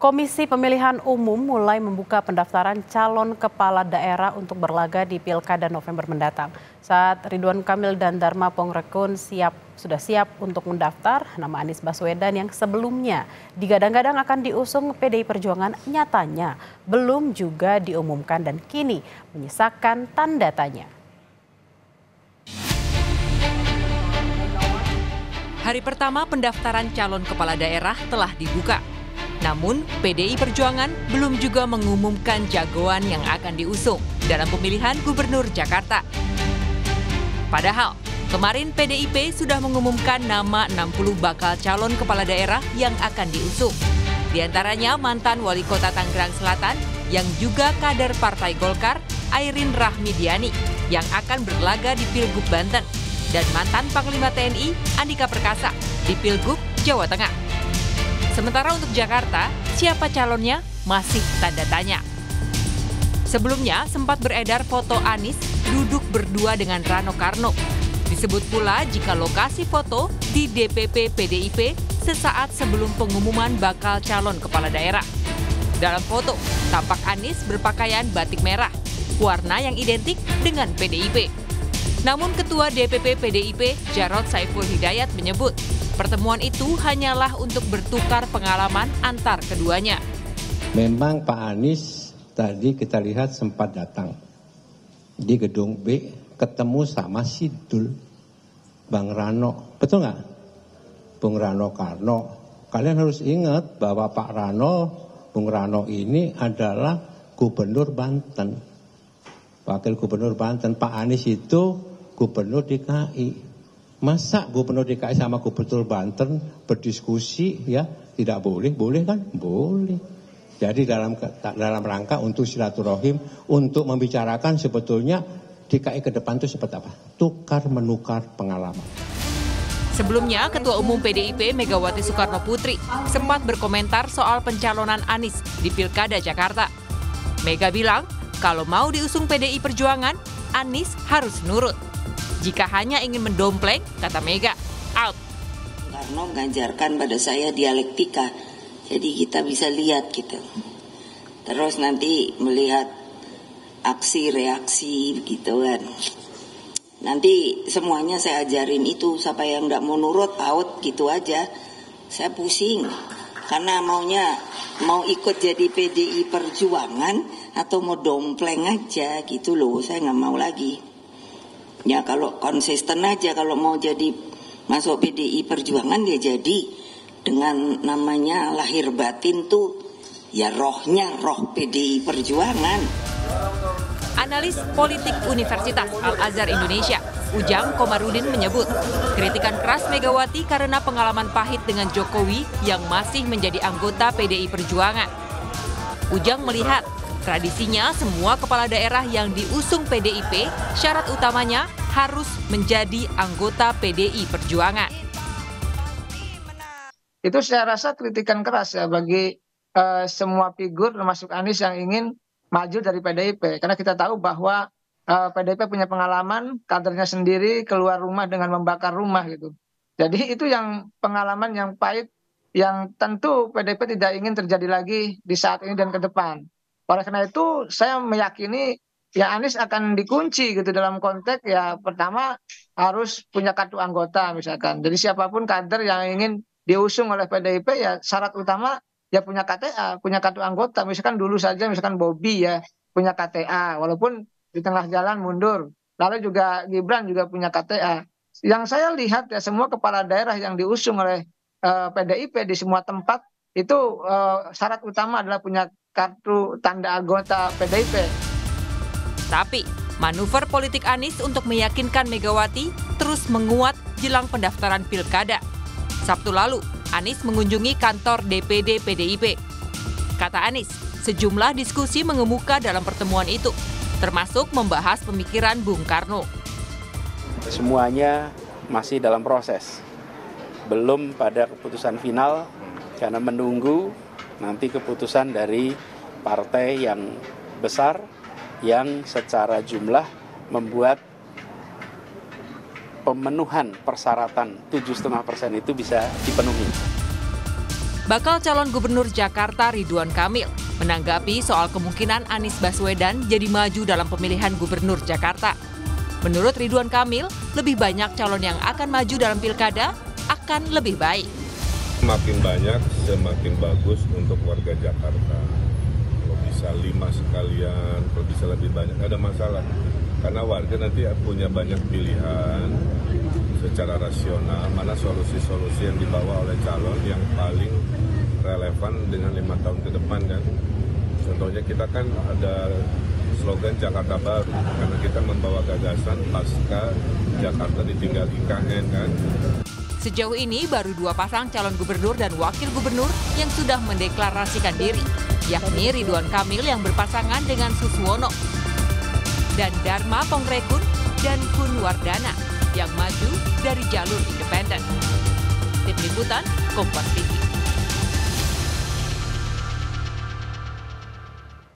Komisi Pemilihan Umum mulai membuka pendaftaran calon kepala daerah untuk berlaga di Pilkada November mendatang. Saat Ridwan Kamil dan Dharma Pongrekun sudah siap untuk mendaftar, nama Anies Baswedan yang sebelumnya digadang-gadang akan diusung PDI Perjuangan nyatanya belum juga diumumkan dan kini menyisakan tanda tanya. Hari pertama pendaftaran calon kepala daerah telah dibuka. Namun, PDI Perjuangan belum juga mengumumkan jagoan yang akan diusung dalam pemilihan Gubernur Jakarta. Padahal, kemarin PDIP sudah mengumumkan nama 60 bakal calon kepala daerah yang akan diusung. Di antaranya mantan Wali Kota Tangerang Selatan yang juga kader Partai Golkar, Airin Rahmidiani, yang akan berlaga di Pilgub Banten, dan mantan Panglima TNI, Andika Perkasa, di Pilgub Jawa Tengah. Sementara untuk Jakarta, siapa calonnya masih tanda tanya. Sebelumnya sempat beredar foto Anies duduk berdua dengan Rano Karno. Disebut pula jika lokasi foto di DPP PDIP sesaat sebelum pengumuman bakal calon kepala daerah. Dalam foto, tampak Anies berpakaian batik merah, warna yang identik dengan PDIP. Namun Ketua DPP PDIP, Jarod Saiful Hidayat menyebut, pertemuan itu hanyalah untuk bertukar pengalaman antar keduanya. Memang Pak Anies tadi kita lihat sempat datang di gedung B, ketemu sama Sidul, Bang Rano. Betul nggak? Bung Rano Karno. Kalian harus ingat bahwa Pak Rano, Bung Rano ini adalah Gubernur Banten. Wakil Gubernur Banten. Pak Anies itu Gubernur DKI. Masa Gubernur DKI sama Gubernur Banten berdiskusi ya tidak boleh? Boleh kan? Boleh. Jadi dalam rangka untuk silaturahim, untuk membicarakan sebetulnya DKI ke depan itu seperti apa? Tukar menukar pengalaman. Sebelumnya, Ketua Umum PDIP Megawati Soekarno Putri sempat berkomentar soal pencalonan Anies di Pilkada Jakarta. Mega bilang, kalau mau diusung PDI Perjuangan, Anies harus nurut. Jika hanya ingin mendompleng, kata Mega, out. Karno mengajarkan pada saya dialektika, jadi kita bisa lihat gitu. Terus nanti melihat aksi reaksi gitu kan. Nanti semuanya saya ajarin itu, siapa yang nggak mau nurut out gitu aja. Saya pusing karena mau ikut jadi PDI Perjuangan atau mau dompleng aja gitu loh, saya nggak mau lagi. Ya kalau konsisten aja, kalau mau jadi masuk PDI Perjuangan ya jadi dengan namanya lahir batin tuh ya rohnya roh PDI Perjuangan. Analis politik Universitas Al-Azhar Indonesia, Ujang Komarudin menyebut kritikan keras Megawati karena pengalaman pahit dengan Jokowi yang masih menjadi anggota PDI Perjuangan. Ujang melihat tradisinya semua kepala daerah yang diusung PDIP, syarat utamanya harus menjadi anggota PDI Perjuangan. Itu saya rasa kritikan keras ya bagi semua figur termasuk Anies yang ingin maju dari PDIP. Karena kita tahu bahwa PDIP punya pengalaman, kadernya sendiri keluar rumah dengan membakar rumah gitu. Jadi itu yang pengalaman yang pahit yang tentu PDIP tidak ingin terjadi lagi di saat ini dan ke depan. Oleh karena itu saya meyakini ya Anies akan dikunci gitu dalam konteks ya pertama harus punya kartu anggota misalkan. Jadi siapapun kader yang ingin diusung oleh PDIP ya syarat utama ya punya KTA, punya kartu anggota. Misalkan dulu saja misalkan Bobi ya punya KTA walaupun di tengah jalan mundur. Lalu juga Gibran juga punya KTA. Yang saya lihat ya semua kepala daerah yang diusung oleh PDIP di semua tempat itu syarat utama adalah punya kartu tanda anggota PDIP. Tapi, manuver politik Anies untuk meyakinkan Megawati terus menguat jelang pendaftaran Pilkada. Sabtu lalu, Anies mengunjungi kantor DPD PDIP. Kata Anies, sejumlah diskusi mengemuka dalam pertemuan itu, termasuk membahas pemikiran Bung Karno. Semuanya masih dalam proses, belum pada keputusan final, karena menunggu nanti keputusan dari partai yang besar yang secara jumlah membuat pemenuhan persyaratan 7,5% itu bisa dipenuhi. Bakal calon gubernur Jakarta Ridwan Kamil menanggapi soal kemungkinan Anies Baswedan jadi maju dalam pemilihan gubernur Jakarta. Menurut Ridwan Kamil, lebih banyak calon yang akan maju dalam pilkada akan lebih baik. Semakin banyak, semakin bagus untuk warga Jakarta. Kalau bisa 5 sekalian, kalau bisa lebih banyak, nggak ada masalah. Karena warga nanti punya banyak pilihan secara rasional, mana solusi-solusi yang dibawa oleh calon yang paling relevan dengan 5 tahun ke depan kan. Contohnya kita kan ada slogan Jakarta Baru, karena kita membawa gagasan pasca Jakarta ditinggal IKN kan. Sejauh ini baru 2 pasang calon gubernur dan wakil gubernur yang sudah mendeklarasikan diri, yakni Ridwan Kamil yang berpasangan dengan Suswono dan Dharma Pongrekun dan Kun Wardana yang maju dari jalur independen. Tim Liputan, Kompas TV.